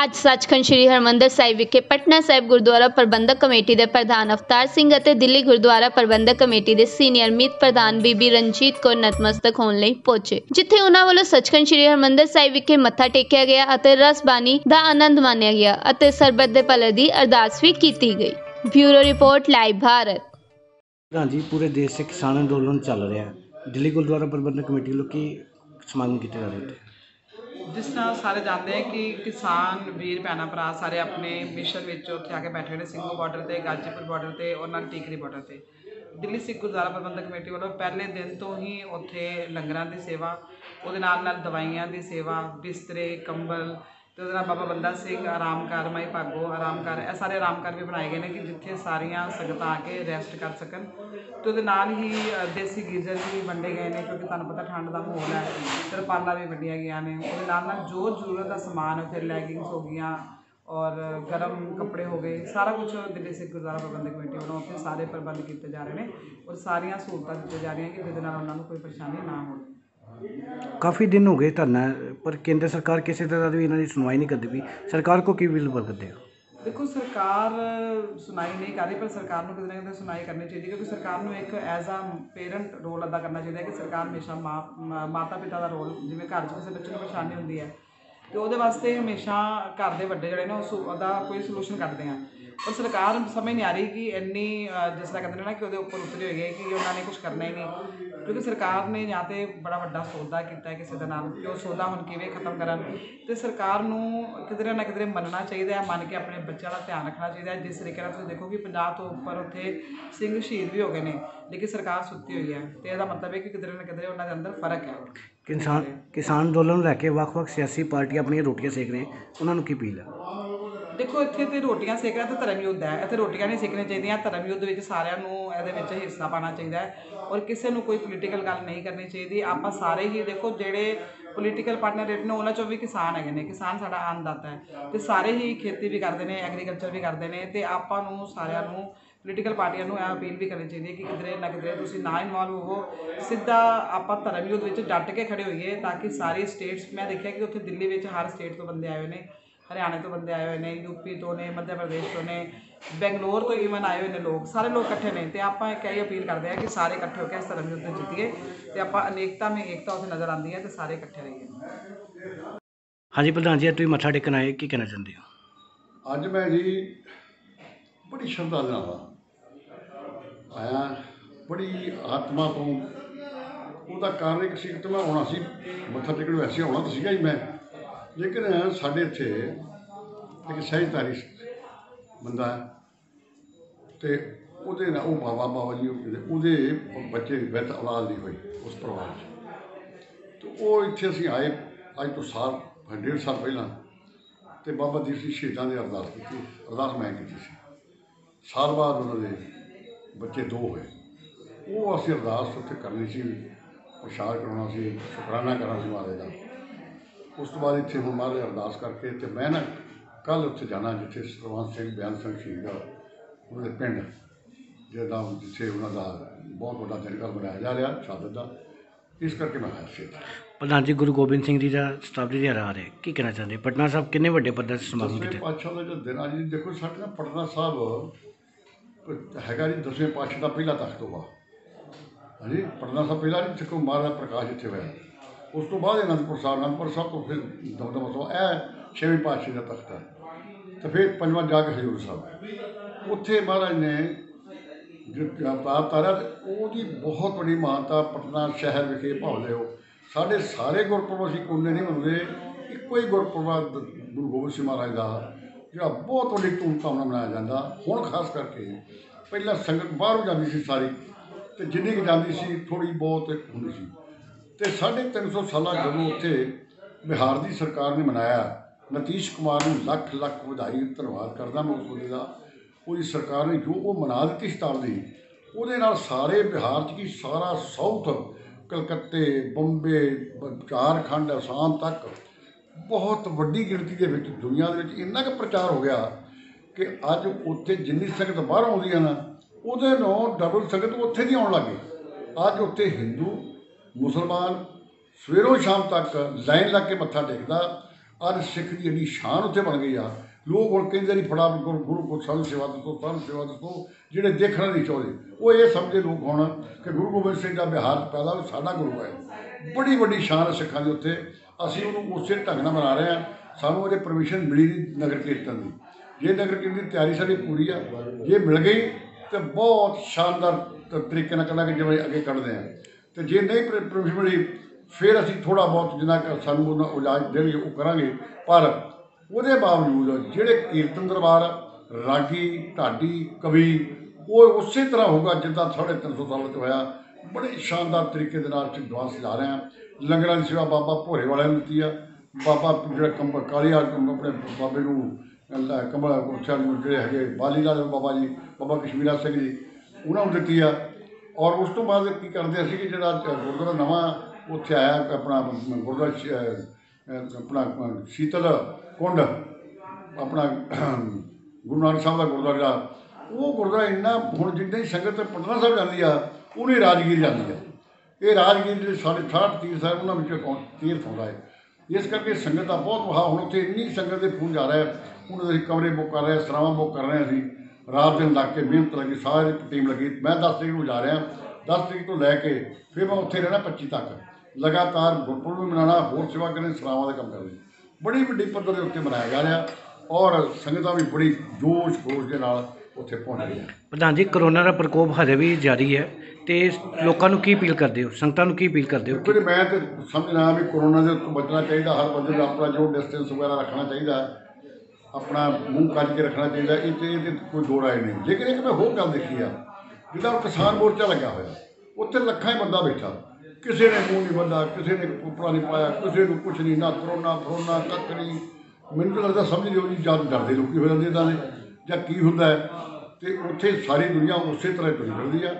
ਅੱਜ ਸੱਚਖੰਡ ਸ੍ਰੀ ਹਰਿਮੰਦਰ ਸਾਹਿਬ ਵਿਖੇ ਪਟਨਾ ਸਾਹਿਬ ਗੁਰਦੁਆਰਾ ਪ੍ਰਬੰਧਕ ਕਮੇਟੀ ਦੇ ਪ੍ਰਧਾਨ ਅਵਤਾਰ ਸਿੰਘ ਅਤੇ ਦਿੱਲੀ ਗੁਰਦੁਆਰਾ ਪ੍ਰਬੰਧਕ ਕਮੇਟੀ ਦੇ ਸੀਨੀਅਰ ਮੀਤ ਪ੍ਰਧਾਨ ਬੀਬੀ ਰਣਜੀਤ ਕੌਰ ਨਤਮਸਤਕ ਹੋਣ ਲਈ ਪਹੁੰਚੇ, ਜਿੱਥੇ ਉਹਨਾਂ ਵੱਲੋਂ ਸੱਚਖੰਡ ਸ੍ਰੀ ਹਰਿਮੰਦਰ ਸਾਹਿਬ ਵਿਖੇ ਮੱਥਾ ਟੇਕਿਆ ਗਿਆ ਅਤੇ ਰਸਬਾਣੀ ਦਾ ਆਨੰਦ ਮਾਣਿਆ ਗਿਆ ਅਤੇ ਸਰਬੱਤ ਦੇ ਭਲੇ ਦੀ ਅਰਦਾਸ ਵੀ ਕੀਤੀ ਗਈ। Bureau report live Bharat. हाँ जी, पूरे देश से किसान आंदोलन चल रहा है। दिल्ली गुरुद्वारा प्रबंधक कमेटी लोग की समागम किए जा रहे थे। जिस तरह सारे जानते हैं कि किसान वीर भैन भरा सारे अपने मिशन में उत्थे आके बैठे हुए सिंघू बॉर्डर से, गाजीपुर बॉर्डर से और नाल टीकरी बॉर्डर से। दिल्ली सिख गुरुद्वारा प्रबंधक कमेटी वालों पहले दिन तो ही उत्थे लंगरां की सेवा, उहदे नाल दवाइयां की सेवा, बिस्तरे, कंबल तो बाबा बंदा सिंह आराम घर, माई भागो आराम घर, यह सारे आराम घर भी बनाए गए हैं कि जिथे सारिया संगत आके रेस्ट कर सकन। तो नाल ही देसी गीजर भी वंडे गए हैं क्योंकि तुहानूं पता ठंड का माहौल है, तरपाला भी वंडिया गई ने। उहदे नाल जो जरूरत का समान उत्थे लैगिंग्स हो गई और गर्म कपड़े हो गए, सारा कुछ दिल्ली सिख गुरुद्वारा प्रबंधक कमेटी वालों उत्थे सारे प्रबंध किए जा रहे हैं और सारिया सहूलतां दी जा रही हैं कि जिहदे नाल उन्हां नूं कोई परेशानी ना हो। काफ़ी दिन हो गए धरना, पर केंद्र सरकार किसी तरह की इन्होंने सुनवाई नहीं करती भी। सरकार को की विल करते हो? देखो, सरकार सुनाई नहीं कर रही, पर सरकार को कितने कितने सुनाई करनी चाहिए क्योंकि सरकार को एक एज आ पेरेंट रोल अदा करना चाहिए कि सरकार हमेशा माता पिता का रोल, जिवें घर च किसी बच्चे को परेशानी होती है तो वो वास्ते हमेशा घर के वड्डे जिहड़े ने उसदा कोई सलूशन कढदे हैं। और सरकार समझ नहीं आ रही कि इन्नी जिस तरह कहते हैं ना कि वो उपर उतरी हुई है कि उन्होंने कुछ करना ही नहीं, क्योंकि सरकार ने या तो बड़ा वड्डा सौदा किया किसी के नाम कि सौदा हुण किवें खत्म करन। तो सरकार नूं किधरे ना किधरे मनना चाहिए, मन के अपने बच्चों का ध्यान रखना चाहिए। जिस तरीके तुसीं देखो कि 50 तो उपर उत्थे सिंह शहीद भी हो गए हैं, लेकिन सरकार सुत्ती हुई है। तो यह मतलब है कि किधरे ना किधरे उन्होंने अंदर फर्क है। किसान अंदोलन लैके ਵੱਖ-ਵੱਖ सियासी पार्टियां अपनी रोटियां सेक रहे, उन्होंने की अपील है? देखो, इत्थे तो रोटियां सेकना तो धर्म युद्ध है, इत्थे रोटियां नहीं सेकनी चाहिए। धर्म युद्ध में सारिਆਂ ਨੂੰ ਇਹਦੇ ਵਿੱਚ हिस्सा पाना चाहिए और किसी को कोई पोलीटिकल गल नहीं करनी चाहिए। आप सारे ही देखो ਜਿਹੜੇ पोलीटिकल पार्टनर रेट ने उन्होंने चो भी किसान है, किसान साडा अन्नदाता है तो सारे ही खेती भी करते हैं, एग्रीकल्चर भी करते हैं। तो आपू सारिਆਂ ਨੂੰ पोलीटिकल पार्टियां ਨੂੰ ਇਹ अपील भी करनी चाहिए कि किधरे ना किधरे तुसीं ना इनवॉल्व होवो, सीधा आप धर्म युद्ध में डट के खड़े होइए ताकि सारी स्टेट्स, मैं देखा कि उत्थे दिल्ली में हर स्टेट तो बंदे आए हुए हैं, हरियाणे तो बंदे आए हुए हैं, यूपी तो ने, मध्य प्रदेश तो ने, बेंगलोर तो ईवन आए हुए हैं लोग, सारे लोग इकट्ठे ने। तो आप एक यही अपील करते हैं कि सारे इकट्ठे होकर इस धर्म युद्ध जीतीए तो आप अनेकता में एकता उत्थे नज़र आती है तो सारे इकट्ठे रहिए। हाँ जी प्रधान जी, तुम मत्था टेकन आए, की कहना चाहते हो? अज मैं जी बड़ी श्रद्धा दे नाल आया, बड़ी आत्मा तो उसका कारण एक सी तो मैं आना सी मत्था टेकन, वैसे आना तो सीगा ही मैं, लेकिन साढ़े इत्थे एक सहजधारी बंदा है तो वो बाबा जी वो बच्चे विद औलाद नहीं हुई उस परिवार तो वो इत्थे असीं आए अज तो साल 1.5 साल पहला तो बाबा दीप सिंह शहीदां की अरदास की, अरदास मैं की सी। साल बाद उन्होंने बच्चे 2 होए, वो असीं अरदास उत्थे करनी सी, प्रसाद कराना सी, शुकराना करना सी महाराज का। उस तो बाद इत्थे हुण महाराज अरदास करके तो मैं ना कल उत्थे जाना जिथे सरवंत सिंह बयान सिंह शहीद उन्होंने पिंड जिहदा जिथे उन्होंने बहुत बड़ा दिन कल मनाया जा रहा शहादत का, इस करके मैं आया सी। प्रधान जी, गुरु गोबिंद सिंह जी का शताब्दी दिहाड़ा आ रहा है, की कहना चाहते? पटना साहब कितने बड़े पद्धर से समागम किए? पातशाह का जो दिन आज देखो साढ़े ना पटना साहब हैगा जी 10वें पातशाह का पहला तख्त होगा। हाँ जी, पटना साहब पहला जी सिखो महाराज प्रकाश इतने हुआ, उस तो बाद अनंदपुर साहब तो फिर दमदमा साहब, यह 6वें पातशाह का तख्त है। तो फिर 5वां जाके हजूर साहब उत्थे महाराज ने जो अवतार तारा, वो बहुत बड़ी महानता पटना शहर विखे भावदे हो। साढ़े सारे गुरपुरब असीं कोने नहीं मनते, एको ही गुरपुरब गुरु गोबिंद सिंह महाराज का जो बहुत बड़ी धूमधाम नाल मनाया जाता। हुण खास करके पहला संगत बाहरों जाती सी सारी, तो जिन्नी कि जाती सी थोड़ी बहुत होंदी सी। तो 350 साल जदों उत्थे बिहार की सरकार ने मनाया, नीतीश कुमार नूं लख लख वधाई धन्नवाद करदा मैं उस वेले दा। पूरी सरकार ने जो वो मना दी शताब्दी, उहदे नाल सारे बिहार च कि सारा साउथ कलकत्ते बंबे झारखंड आसाम तक बहुत वड्डी गिणती के विच दुनिया दे विच इन्ना क प्रचार हो गया कि अज उत्थे जिन्नी संगत बाहर आउंदी है ना, उहदे नालों डबल संगत उत्थे दी आउण लग गई। ਅੱਜ ਉੱਥੇ ਹਿੰਦੂ ਮੁਸਲਮਾਨ ਸਵੇਰੋਂ ਸ਼ਾਮ ਤੱਕ ਲਾਈਨ ਲੱਗ ਕੇ ਮੱਥਾ ਟੇਕਦਾ। ਅੱਜ ਸਿੱਖ ਦੀ ਜਿਹੜੀ ਸ਼ਾਨ ਉੱਥੇ ਬਣ ਗਈ ਆ। ਲੋਕ ਹੁਣ ਕਹਿੰਦੇ ਨਹੀਂ ਫੜਾ ਗੁਰੂ ਕੋ ਸਾਨੂੰ ਸੇਵਾ ਦੱਸੋ, ਸਾਨੂੰ ਸੇਵਾ ਦੱਸੋ। ਜਿਹੜੇ ਦੇਖਣਾ ਨਹੀਂ ਚਾਹੁੰਦੇ ਉਹ ਇਹ ਸਮਝੇ ਲੋਕ ਹੁਣ ਕਿ ਗੁਰੂ ਗੋਬਿੰਦ ਸਿੰਘ ਦਾ ਬਿਹਾਰ ਪੈਦਾ ਹੋਇਆ, ਸਾਡਾ ਗੁਰੂ ਹੈ। ਬੜੀ ਵੱਡੀ ਸ਼ਾਨ ਹੈ ਸਿੱਖਾਂ ਦੀ ਉੱਥੇ। ਅਸੀਂ ਉਹਨੂੰ ਉਸੇ ਢੰਗ ਨਾਲ ਮਨਾ ਰਹੇ ਹਾਂ। ਸਾਨੂੰ ਉਹਦੇ ਪਰਮਿਸ਼ਨ ਮਿਲੀ ਨਹੀਂ ਨਗਰ ਕੀਰਤਨ ਦੀ। ਜੇ ਨਗਰ ਕੀਰਤਨ ਦੀ ਤਿਆਰੀ ਸਾਡੀ ਪੂਰੀ ਆ, ਜੇ ਮਿਲ ਗਈ ਤਾਂ ਬਹੁਤ ਸ਼ਾਨਦਾਰ ਤਰੀਕੇ ਨਾਲ ਕਰਾਂਗੇ ਜਿਵੇਂ ਅੱਗੇ ਕੱਢਦੇ ਹਾਂ। ਅਤੇ ਜੇ ਨਹੀਂ ਪਰਮਿਸ਼ਨ ਮਿਲੀ ਫਿਰ ਅਸੀਂ ਥੋੜ੍ਹਾ ਬਹੁਤ ਜਿੰਨਾ ਕੁ ਸਾਨੂੰ ਉਹਨਾਂ ਇਜਾਜ਼ਤ ਦੇਣਗੇ ਉਹ ਕਰਾਂਗੇ। ਪਰ ਉਹਦੇ ਬਾਵਜੂਦ ਜਿਹੜੇ ਕੀਰਤਨ ਦਰਬਾਰ, ਰਾਗੀ, ਢਾਡੀ, ਕਵੀ ਉਹ ਉਸੇ ਤਰ੍ਹਾਂ ਹੋਊਗਾ ਜਿੱਦਾਂ 350 ਸਾਲਾਂ 'ਚ ਹੋਇਆ। ਬੜੇ ਸ਼ਾਨਦਾਰ ਤਰੀਕੇ ਦੇ ਨਾਲ ਅਸੀਂ ਦੁਆ ਸਜਾ ਰਹੇ ਹਾਂ। ਲੰਗਰਾਂ ਦੀ ਸੇਵਾ ਬਾਬਾ ਭੋਰੇ ਵਾਲਿਆਂ ਨੂੰ ਦਿੱਤੀ ਆ। ਬਾਬਾ ਜਿਹੜਾ ਕਾਲੀਆ ਆਪਣੇ ਬਾਬੇ ਨੂੰ ਕਮਲ ਗੁਰਚਾ ਨੂੰ ਜਿਹੜੇ ਹੈਗੇ ਬਾਲੀ ਲਾਲ ਬਾਬਾ ਜੀ, ਬਾਬਾ ਕਸ਼ਮੀਰਾ ਸਿੰਘ ਜੀ, ਉਹਨਾਂ ਨੂੰ ਦਿੱਤੀ ਆ। ਔਰ ਉਸ ਤੋਂ ਬਾਅਦ ਕੀ ਕਰਦੇ ਅਸੀਂ ਕਿ ਜਿਹੜਾ ਗੁਰਦੁਆਰਾ ਨਵਾਂ ਉੱਥੇ ਆਇਆ ਆਪਣਾ ਗੁਰਦੁਆਰਾ ਆਪਣਾ ਸ਼ੀਤਲ ਕੁੰਡ ਆਪਣਾ ਗੁਰੂ ਨਾਨਕ ਸਾਹਿਬ ਦਾ ਗੁਰਦੁਆਰਾ ਜਿਹੜਾ ਉਹ ਗੁਰਦੁਆਰਾ ਇੰਨਾ ਹੁਣ ਜਿੰਨੀ ਸੰਗਤ ਪਟਨਾ ਸਾਹਿਬ ਜਾਂਦੀ ਆ ਉਹਨੇ ਰਾਜਗੀਰ ਜਾਂਦੀ ਆ। ਇਹ ਰਾਜਗੀਰ ਜਿਹੜੇ 68 ਤੀਰਥ ਸਾਹਿਬ ਉਹਨਾਂ ਵਿੱਚੋਂ ਤੀਰਥ ਆਉਂਦਾ ਹੈ। ਇਸ ਕਰਕੇ ਸੰਗਤ ਦਾ ਬਹੁਤ ਵਹਾਅ ਹੁਣ ਉੱਥੇ ਇੰਨੀ ਸੰਗਤ ਦੇ ਫੋਨ ਜਾ ਰਿਹਾ। ਉਹਨਾਂ ਦੇ ਅਸੀਂ ਕਮਰੇ ਬੁੱਕ ਕਰ ਰਹੇ ਹਾਂ, ਸਰਾਵਾਂ ਬੁੱਕ ਕਰ ਰਹੇ ਹਾਂ। ਅਸੀਂ ਰਾਤ ਦਿਨ ਲੱਗ ਕੇ ਮਿਹਨਤ ਲੱਗੀ, ਸਾਰੀ ਟੀਮ ਲੱਗੀ। ਮੈਂ 10 ਤਰੀਕ ਨੂੰ ਜਾ ਰਿਹਾ। 10 ਤਰੀਕ ਤੋਂ ਲੈ ਕੇ ਫਿਰ ਮੈਂ ਉੱਥੇ ਰਹਿਣਾ 25 ਤੱਕ। ਲਗਾਤਾਰ ਗੁਰਪੁਰਬ ਵੀ ਮਨਾਉਣਾ, ਹੋਰ ਸੇਵਾ ਕਰਨੀ, ਸਰਾਵਾਂ ਦਾ ਕੰਮ ਕਰਨੀ। ਬੜੀ ਵੱਡੀ ਪੱਧਰ ਦੇ ਉੱਤੇ ਮਨਾਇਆ ਜਾ ਰਿਹਾ ਔਰ ਸੰਗਤਾਂ ਵੀ ਬੜੀ ਜੋਸ਼ ਖੋਸ਼ ਦੇ ਨਾਲ ਉੱਥੇ ਪਹੁੰਚ ਰਹੀਆਂ। ਪ੍ਰਧਾਨ ਜੀ, ਕਰੋਨਾ ਦਾ ਪ੍ਰਕੋਪ ਹਜੇ ਵੀ ਜਾਰੀ ਹੈ ਅਤੇ ਲੋਕਾਂ ਨੂੰ ਕੀ ਅਪੀਲ ਕਰਦੇ ਹੋ, ਸੰਗਤਾਂ ਨੂੰ ਕੀ ਅਪੀਲ ਕਰਦੇ ਹੋ? ਕਿਉਂਕਿ ਮੈਂ ਤਾਂ ਸਮਝਣਾ ਵੀ ਕਰੋਨਾ ਦੇ ਉੱਤੇ ਬਚਣਾ ਚਾਹੀਦਾ। ਹਰ ਬੰਦੇ ਨੂੰ ਆਪਣਾ ਜੋ ਡਿਸਟੈਂਸ ਵਗੈਰਾ ਰੱਖਣਾ ਚਾਹੀਦਾ, ਆਪਣਾ ਮੂੰਹ ਕੱਢ ਕੇ ਰੱਖਣਾ ਚਾਹੀਦਾ। ਇਹ ਕੋਈ ਦੋ ਰਾਏ ਨਹੀਂ। ਲੇਕਿਨ ਇੱਕ ਮੈਂ ਹੋਰ ਗੱਲ ਦੇਖੀ ਆ, ਜਿੱਦਾਂ ਕਿਸਾਨ ਮੋਰਚਾ ਲੱਗਿਆ ਹੋਇਆ, ਉੱਥੇ ਲੱਖਾਂ ਹੀ ਬੰਦਾ ਬੈਠਾ। ਕਿਸੇ ਨੇ ਮੂੰਹ ਨਹੀਂ ਬੰਦਾ, ਕਿਸੇ ਨੇ ਕੱਪੜਾ ਨਹੀਂ ਪਾਇਆ, ਕਿਸੇ ਨੂੰ ਕੁਛ ਨਹੀਂ, ਨਾ ਕਰੋਨਾ ਕੱਖ ਨਹੀਂ। ਮੈਨੂੰ ਤਾਂ ਲੱਗਦਾ ਸਮਝ ਲਿਓ ਜੀ ਜਦ ਡਰਦੇ ਲੋਕੀ ਹੋ ਜਾਂਦੇ ਇੱਦਾਂ ਦੇ ਜਾਂ ਕੀ ਹੁੰਦਾ ਹੈ। ਅਤੇ ਉੱਥੇ ਸਾਰੀ ਦੁਨੀਆ ਉਸੇ ਤਰ੍ਹਾਂ ਤੁਰੀ ਫਿਰਦੀ ਆ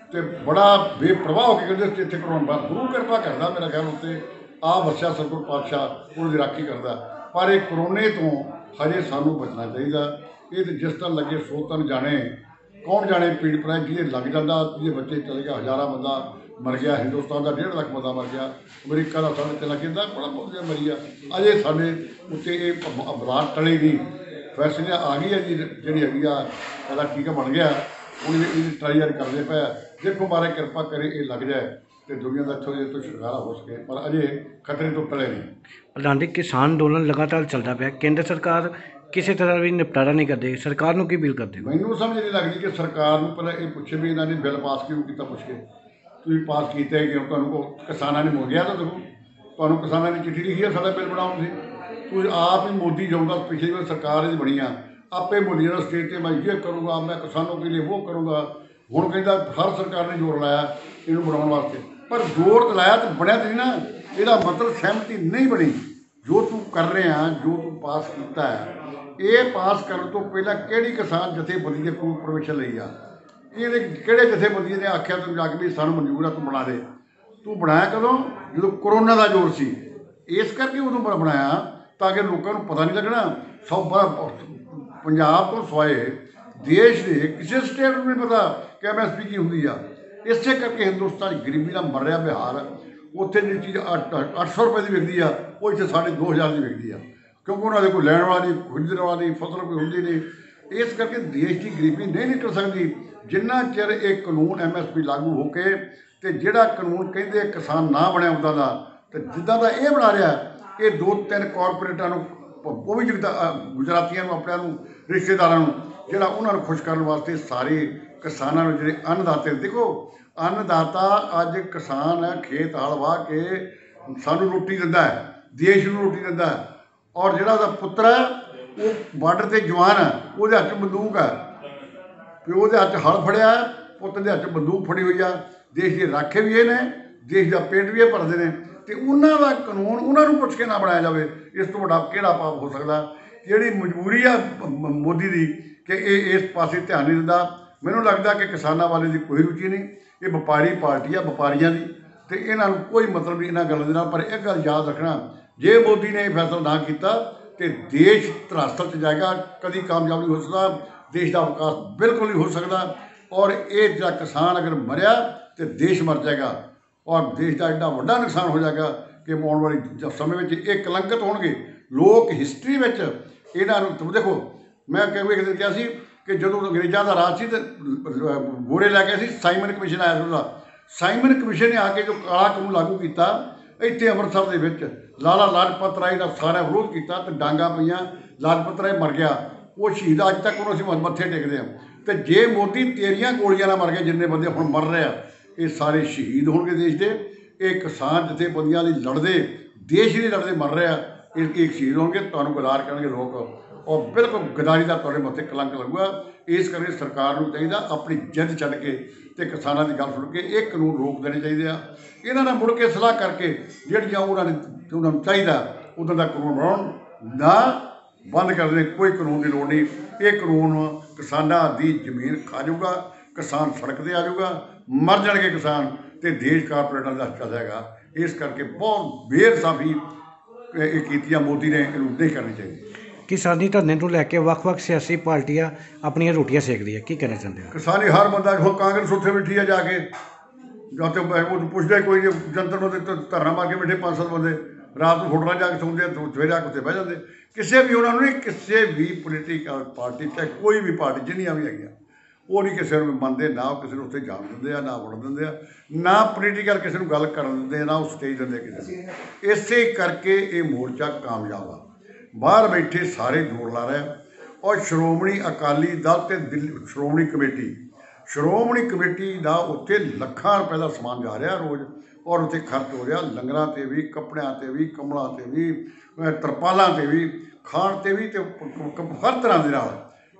ਅਤੇ ਬੜਾ ਬੇਪਰਵਾਹ ਹੋ ਕੇ ਕਹਿੰਦੇ ਇੱਥੇ ਕਰੋਨਾ ਗੁਰੂ ਕਿਰਪਾ ਕਰਦਾ। ਮੇਰਾ ਖਿਆਲ ਉੱਤੇ ਆਹ ਵਸਿਆ ਸਤਿਗੁਰ ਪਾਤਸ਼ਾਹ ਉਹਦੀ ਰਾਖੀ ਕਰਦਾ। ਪਰ ਇਹ ਕਰੋਨੇ ਤੋਂ ਹਜੇ ਸਾਨੂੰ ਬਚਣਾ ਚਾਹੀਦਾ। ਇਹ ਤਾਂ ਜਿਸ ਤਰ੍ਹਾਂ ਲੱਗੇ ਸੋ ਤਨ ਜਾਣੇ, ਕੌਣ ਜਾਣੇ ਪੀੜ ਪਰਾਏ ਜਿਹਦੇ ਲੱਗ ਜਾਂਦਾ, ਜਿਹਦੇ ਬੱਚੇ ਚਲੇ ਗਿਆ, ਹਜ਼ਾਰਾਂ ਬੰਦਾ ਮਰ ਗਿਆ। ਹਿੰਦੁਸਤਾਨ ਦਾ 1.5 ਲੱਖ ਬੰਦਾ ਮਰ ਗਿਆ। ਅਮਰੀਕਾ ਦਾ 3.5 ਲੱਖ ਦਾ ਬੜਾ ਬਹੁਤ ਮਰੀ ਆ। ਅਜੇ ਸਾਡੇ ਉੱਤੇ ਇਹ ਬਲਾਟ ਟਲੇ ਨਹੀਂ। ਵੈਕਸੀਨ ਆ ਗਈ ਹੈ ਜੀ, ਜਿਹੜੀ ਹੈਗੀ ਆ ਇਹਦਾ ਟੀਕਾ ਬਣ ਗਿਆ। ਉਹਨੇ ਇਹਦੀ ਟਰਾਈਅਰ ਕਰਦੇ ਪਏ। ਦੇਖੋ ਮਹਾਰਾਜ ਕਿਰਪਾ ਕਰੇ ਇਹ ਲੱਗ ਜਾਏ ਅਤੇ ਦੁਨੀਆ ਦਾ ਇੱਥੋਂ ਤੋਂ ਛੁਟਕਾਰਾ ਹੋ ਸਕੇ। ਪਰ ਅਜੇ ਖਤਰੇ ਤੋਂ ਟਲੇ ਨਹੀਂ। ਪ੍ਰਧਾਨ ਜੀ, ਕਿਸਾਨ ਅੰਦੋਲਨ ਲਗਾਤਾਰ ਚੱਲਦਾ ਪਿਆ। ਕੇਂਦਰ ਸਰਕਾਰ ਕਿਸੇ ਤਰ੍ਹਾਂ ਵੀ ਨਿਪਟਾਰਾ ਨਹੀਂ ਕਰਦੀ। ਸਰਕਾਰ ਨੂੰ ਕੀ ਅਪੀਲ ਕਰਦੇ ਹੋ? ਮੈਨੂੰ ਸਮਝ ਨਹੀਂ ਲੱਗਦੀ ਕਿ ਸਰਕਾਰ ਨੂੰ ਪਹਿਲਾਂ ਇਹ ਪੁੱਛੇ ਵੀ ਇਹਨਾਂ ਨੇ ਬਿੱਲ ਪਾਸ ਕਿਉਂ ਕੀਤਾ। ਪੁੱਛ ਕੇ ਤੁਸੀਂ ਪਾਸ ਕੀਤਾ ਹੈ ਕਿਉਂ? ਤੁਹਾਨੂੰ ਕਿਸਾਨਾਂ ਨੇ ਮੰਗਿਆ ਤਾਂ ਦੇਖੋ, ਤੁਹਾਨੂੰ ਕਿਸਾਨਾਂ ਨੇ ਚਿੱਠੀ ਲਿਖੀ ਆ ਸਾਡਾ ਬਿੱਲ ਬਣਾਉਣ ਦੀ। ਤੁਸੀਂ ਆਪ ਹੀ ਮੋਦੀ ਜਾਊਗਾ, ਪਿਛਲੀ ਵਾਰ ਸਰਕਾਰ ਇਹਦੀ ਬਣੀ ਆ, ਆਪੇ ਮੋਦੀ ਦਾ ਸਟੇਟ 'ਤੇ ਮੈਂ ਇਹ ਕਰੂੰਗਾ, ਮੈਂ ਕਿਸਾਨੋਂ ਕੇ ਲਈ ਉਹ ਕਰੂੰਗਾ। ਹੁਣ ਕਹਿੰਦਾ ਹਰ ਸਰਕਾਰ ਨੇ ਜ਼ੋਰ ਲਾਇਆ ਇਹਨੂੰ ਬਣਾਉਣ ਵਾਸਤੇ, ਪਰ ਜ਼ੋਰ ਤਾਂ ਲਾਇਆ ਤਾਂ ਬਣਿਆ ਤਾਂ ਨਹੀਂ ਨਾ। ਇਹਦਾ ਮਤਲਬ ਸਹਿਮਤੀ ਨਹੀਂ ਬਣੀ। ਜੋ ਤੂੰ ਕਰ ਰਿਹਾ, ਜੋ ਤੂੰ ਪਾਸ ਕੀਤਾ ਹੈ, ਇਹ ਪਾਸ ਕਰਨ ਤੋਂ ਪਹਿਲਾਂ ਕਿਹੜੀ ਕਿਸਾਨ ਜਥੇਬੰਦੀ ਦੇ ਕੋਈ ਪਰਮਿਸ਼ਨ ਲਈ ਆ? ਇਹਦੇ ਕਿਹੜੇ ਜਥੇਬੰਦੀ ਨੇ ਆਖਿਆ ਤੈਨੂੰ ਜਾ ਕੇ ਵੀ ਸਾਨੂੰ ਮਨਜ਼ੂਰ ਆ, ਤੂੰ ਬਣਾ ਦੇ? ਤੂੰ ਬਣਾਇਆ ਕਦੋਂ? ਜਦੋਂ ਕਰੋਨਾ ਦਾ ਜ਼ੋਰ ਸੀ। ਇਸ ਕਰਕੇ ਉਦੋਂ ਬਣਾਇਆ ਤਾਂ ਕਿ ਲੋਕਾਂ ਨੂੰ ਪਤਾ ਨਹੀਂ ਲੱਗਣਾ। ਪੰਜਾਬ ਤੋਂ ਸਿਵਾਏ ਦੇਸ਼ ਦੇ ਕਿਸੇ ਸਟੇਟ ਨੂੰ ਨਹੀਂ ਪਤਾ ਕਿ MSP ਕੀ ਹੁੰਦੀ ਆ। ਇਸੇ ਕਰਕੇ ਹਿੰਦੁਸਤਾਨ ਗਰੀਬੀ ਨਾਲ ਮਰ ਰਿਹਾ। ਬਿਹਾਰ ਉੱਥੇ ਜਿਹੜੀ ਚੀਜ਼ 800 ਰੁਪਏ ਦੀ ਵਿਕਦੀ ਆ, ਉਹ ਇੱਥੇ 2,500 ਦੀ ਵਿਕਦੀ ਆ, ਕਿਉਂਕਿ ਉਹਨਾਂ ਦੇ ਕੋਈ ਲੈਣ ਵਾਲਾ ਨਹੀਂ, ਖਰੀਦਣ ਵਾਲਾ ਨਹੀਂ, ਫਸਲ ਕੋਈ ਹੁੰਦੀ ਨਹੀਂ। ਇਸ ਕਰਕੇ ਦੇਸ਼ ਦੀ ਗਰੀਬੀ ਨਹੀਂ ਨਿਕਲ ਸਕਦੀ ਜਿੰਨਾ ਚਿਰ ਇਹ ਕਾਨੂੰਨ MSP ਲਾਗੂ ਹੋ ਕੇ ਅਤੇ ਜਿਹੜਾ ਕਾਨੂੰਨ ਕਹਿੰਦੇ ਕਿਸਾਨ ਨਾ ਬਣਿਆ ਉੱਦਾਂ ਦਾ, ਅਤੇ ਜਿੱਦਾਂ ਦਾ ਇਹ ਬਣਾ ਰਿਹਾ, ਇਹ 2-3 ਕਾਰਪੋਰੇਟਾਂ ਨੂੰ, ਉਹ ਵੀ ਗੁਜਰਾਤੀਆਂ ਨੂੰ, ਆਪਣਿਆਂ ਨੂੰ, ਰਿਸ਼ਤੇਦਾਰਾਂ ਨੂੰ, ਜਿਹੜਾ ਉਹਨਾਂ ਨੂੰ ਖੁਸ਼ ਕਰਨ ਵਾਸਤੇ ਸਾਰੇ ਕਿਸਾਨਾਂ ਨੂੰ ਜਿਹੜੇ ਅੰਨਦਾਤੇ। ਦੇਖੋ ਅੰਨਦਾਤਾ ਅੱਜ ਕਿਸਾਨ ਹੈ, ਖੇਤ ਹਲ ਵਾਹ ਕੇ ਸਾਨੂੰ ਰੋਟੀ ਦਿੰਦਾ ਹੈ, ਦੇਸ਼ ਨੂੰ ਰੋਟੀ ਦਿੰਦਾ ਹੈ। ਔਰ ਜਿਹੜਾ ਉਹਦਾ ਪੁੱਤਰ ਹੈ ਉਹ ਬਾਰਡਰ 'ਤੇ ਜਵਾਨ ਹੈ, ਉਹਦੇ ਹੱਥ 'ਚ ਬੰਦੂਕ ਹੈ, ਪਿਓ ਦੇ ਹੱਥ 'ਚ ਹਲ ਫੜਿਆ, ਪੁੱਤ ਦੇ ਹੱਥ 'ਚ ਬੰਦੂਕ ਫੜੀ ਹੋਈ ਆ। ਦੇਸ਼ ਦੇ ਰਾਖੇ ਵੀ ਇਹ ਨੇ, ਦੇਸ਼ ਦਾ ਪੇਟ ਵੀ ਇਹ ਭਰਦੇ ਨੇ, ਅਤੇ ਉਹਨਾਂ ਦਾ ਕਾਨੂੰਨ ਉਹਨਾਂ ਨੂੰ ਪੁੱਛ ਕੇ ਨਾ ਬਣਾਇਆ ਜਾਵੇ। ਇਸ ਤੋਂ ਵੱਡਾ ਕਿਹੜਾ ਪਾਪ ਹੋ ਸਕਦਾ? ਜਿਹੜੀ ਮਜਬੂਰੀ ਆ ਮੋਦੀ ਦੀ ਕਿ ਇਹ ਇਸ ਪਾਸੇ ਧਿਆਨ ਨਹੀਂ ਦਿੰਦਾ। ਮੈਨੂੰ ਲੱਗਦਾ ਕਿ ਕਿਸਾਨਾਂ ਵਾਲੇ ਦੀ ਕੋਈ ਰੁਚੀ ਨਹੀਂ। ਇਹ ਵਪਾਰੀ ਪਾਰਟੀ ਆ, ਵਪਾਰੀਆਂ ਦੀ, ਅਤੇ ਇਹਨਾਂ ਨੂੰ ਕੋਈ ਮਤਲਬ ਨਹੀਂ ਇਹਨਾਂ ਗੱਲਾਂ ਦੇ ਨਾਲ। ਪਰ ਇੱਕ ਗੱਲ ਯਾਦ ਰੱਖਣਾ, ਜੇ ਮੋਦੀ ਨੇ ਇਹ ਫੈਸਲਾ ਨਾ ਕੀਤਾ ਤਾਂ ਦੇਸ਼ ਧਰਾਤਲ 'ਚ ਜਾਏਗਾ, ਕਦੀ ਕਾਮਯਾਬ ਨਹੀਂ ਹੋ ਸਕਦਾ। ਦੇਸ਼ ਦਾ ਵਿਕਾਸ ਬਿਲਕੁਲ ਨਹੀਂ ਹੋ ਸਕਦਾ। और ये जो किसान अगर मरिया तो देश मर जाएगा और देश का एडा वड्डा नुकसान हो जाएगा कि आने वाले समय में ये कलंकित होणगे लोग हिस्टरी में इन्हों। देखो मैं एक दिन कहा कि जो अंग्रेज़ों का राज से गोरे लैके सी साइमन कमीशन आया था। साइमन कमीशन ने आके जो काला कानून लागू किया इतने अमृतसर के लाला लाजपत राय का सारा विरोध किया तो डांगा पईयां लाजपत राय मर गया। वो शहीद अज तक उन्होंने मत्थे टेकते हैं। तो जे मोदी तेरिया गोलियां ना मर गए जिन्ने बंदे हुण मर रहे हैं ये सारे शहीद होणगे देश के। ये किसान जथेबंदियां लई लड़दे देश लिए लड़दे मर रहे हैं एक शहीद होणगे तुहानूं गदार करनगे लोग और बिल्कुल गदारी का तुहाडे मत्थे कलंक लगूगा। इस करके सरकार नूं चाहीदा अपनी जिद छड्ड के ते किसानां दी गल सुण के एक कानून रोक देने चाहिए आ। इन्हां नाल मुड़ के सलाह करके जिहड़ियां उन्हां नूं चाहीदा उदां दा कानून बनाउण ना बंद कर दें। कोई कानून की लोड़ नहीं। ये कानून किसानां दी जमीन खा जाऊगा किसान सड़क पर आ जाऊगा मर जाएंगे किसान तो देश कारपोरेटर का चल जाएगा। इस करके बहुत बेइंसाफी की मोदी ने नहीं करनी चाहिए। किसानी धरने को लैके ਵੱਖ-ਵੱਖ सियासी पार्टियां अपनी रोटियां सेक दी है की कहना चाहते हो? किसानी हर बंदा हो कांग्रेस उत्थे बैठी है जाके जाते पुछते कोई नहीं जनता में धरना मार के बैठे 5-7 बंदे रात को होटलों जाके सौंदे सवेरे आके उत्थे बह जाते। किसी भी उन्होंने किसी भी पोलीटिकल पार्टी चाहे कोई भी पार्टी जिन्नियां भी है वो नहीं किसी को मनते ना किसी उत्थे जान देंगे ना वड़ देंगे ना पोलीटिकल किसी को गल कर देंगे ना वो स्टेज देंगे किसी। इसे करके ये मोर्चा कामयाब आ। बाहर बैठे सारे जोर ला रहे हैं और श्रोमणी अकाली दल ते श्रोमणी कमेटी का उत्थे लखां रुपए का समान जा रहा रोज़ और उत्थे खर्च हो रहा लंगरां ते भी कपड़ियां ते भी कंबलों ते भी तरपालों ते भी खाण ते भी हर तरह के नाल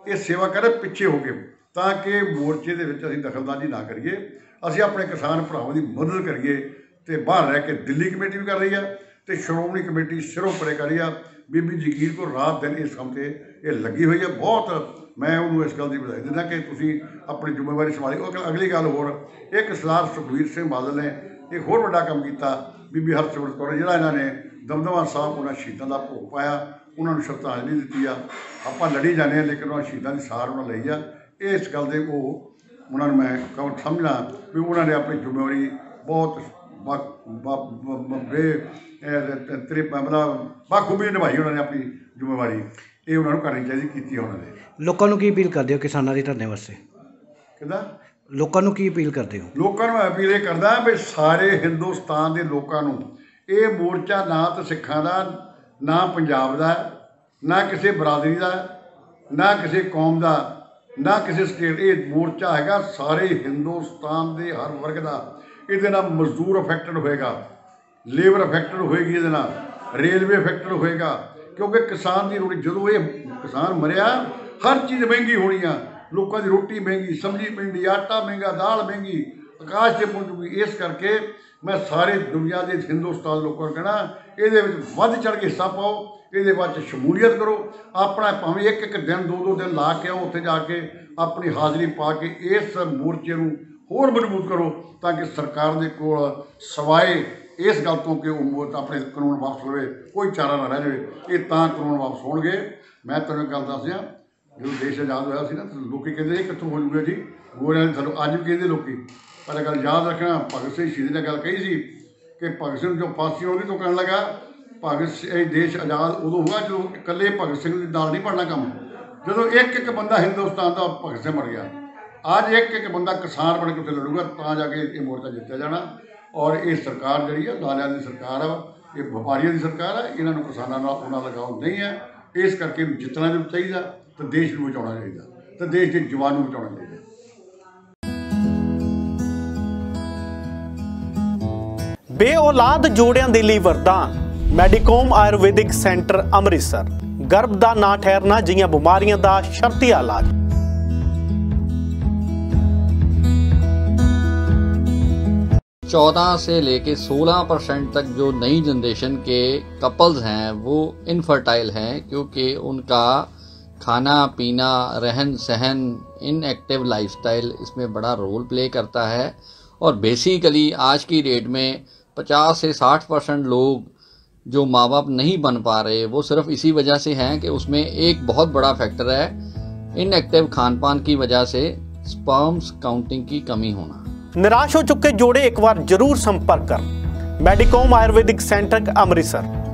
ये सेवा करे पिछे हो गए ताकि मोर्चे के असीं दखलअंदाजी ना करिए। असीं अपने किसान भरावां की मदद करिए तो बाहर रह के दिल्ली कमेटी भी कर रही है तो श्रोमणी कमेटी सिरों परे कर रही है। बीबी जगीर को रात दिन इस काम से ये लगी हुई है। बहुत मैं उन्होंने इस गल की बधाई दिंदा कि तुसीं अपनी जिम्मेवारी संभाली। अगली गल होर एक सरदार सुखबीर सिंह बादल ने एक होर वड्डा काम किया। बीबी हरसिमरत कौर जिहड़ा इन्होंने दमदमा साहब उन्होंने शहीदों का भोग पाया उन्होंने श्रद्धांजलि दी आ। आपां लड़ी जाने लेकिन उन्होंने शहीदों की सार उन्होंने लई आ। इस गल दे वो उन्होंने मैं समझना भी उन्होंने अपनी जिम्मेवारी बहुत बाखूबी निभाई उन्होंने अपनी जिम्मेवारी ये उन्होंने करनी चाहिए की उन्होंने। लोगों को की अपील करते हो किसानों के धरने वास्ते? किदा लोगों को की अपील करते हो? लोगों में अपील ये करदा भी सारे हिंदुस्तान के लोगों ये मोर्चा ना तो सिखां का ना पंजाब का ना किसी बरादरी का ना किसी कौम का ना किसी स्टेट। ये मोर्चा हैगा सारे हिंदुस्तान के हर वर्ग का। ये मजदूर अफेक्टेड होएगा लेबर अफेक्टेड होएगी ये रेलवे अफेक्टेड होएगा क्योंकि किसान की रोटी जो ये किसान मरिया हर चीज़ महंगी होनी आ। लोगों की रोटी महंगी सब्जी महंगी आटा महंगा दाल महंगी आकाश से पहुँचूगी। इस करके मैं सारे दुनिया के हिंदुस्तान लोगों को कहना ये वध चढ़ के हिस्सा पाओ ये शमूलीयत करो अपना भावें एक दिन 2 दिन ला के आओ उत्थे जाके अपनी हाज़री पा के इस मोर्चे को होर मजबूत करो ताकि सरकार के कोल सवाए इस गल तो कि अपने कानून वापस लवे कोई चारा ना रह जाए। ये कानून वापस होणगे। मैं तुहानूं गल दस दियां जो देश आज़ाद होया सी ना लोग कहते कित्थों हो जूगा जी गोरियां सानूं अज भी कहते लोग पर गल याद रखना भगत सिंह शहीद ने गल कही सी कि भगत सिंह जो फांसी होगी तो कहने लगा भगत देश आज़ाद उदों होगा जो इकल्ले भगत सिंह के नाल नहीं पढ़ना काम जो एक बंदा हिंदुस्तान का भगत सिंह बन गया। अज एक बंदा किसान बन के उत्थे लड़ूगा तो जाके ये मोर्चा जितया जाना। और ये सरकार जी है लालिया की सरकार है ये व्यापारियों की सरकार है इन्होंने किसानों उन्ना लगाव नहीं है। इस करके जितना भी चाहिए तो देश को बचाना चाहिए तो देश के जवान को बचाना चाहिए। बेऔलाद जोड़िਆਂ ਦੇ ਲਈ ਵਰਦਾਨ ਮੈਡੀਕੋਮ ਆਯੁਰਵੈਦਿਕ ਸੈਂਟਰ ਅੰਮ੍ਰਿਤਸਰ ਗਰਭ ਦਾ ਨਾ ਠਹਿਰਨਾ ਜਿਹੀਆਂ ਬਿਮਾਰੀਆਂ ਦਾ ਸ਼ਰਤੀ ਇਲਾਜ। से लेके 16% तक जो नई जनरेशन के कपल्स हैं वो इनफर्टाइल हैं क्योंकि उनका खाना पीना रहन सहन इनएक्टिव लाइफस्टाइल इसमें बड़ा रोल प्ले करता है। और बेसिकली आज की डेट में 50 से 60% लोग जो माँ बाप नहीं बन पा रहे वो सिर्फ इसी वजह से हैं कि उसमें एक बहुत बड़ा फैक्टर है इनएक्टिव खान पान की वजह से स्पर्म्स काउंटिंग की कमी होना। निराश हो चुके जोड़े एक बार जरूर संपर्क कर मेडिकोम आयुर्वेदिक सेंटर अमृतसर।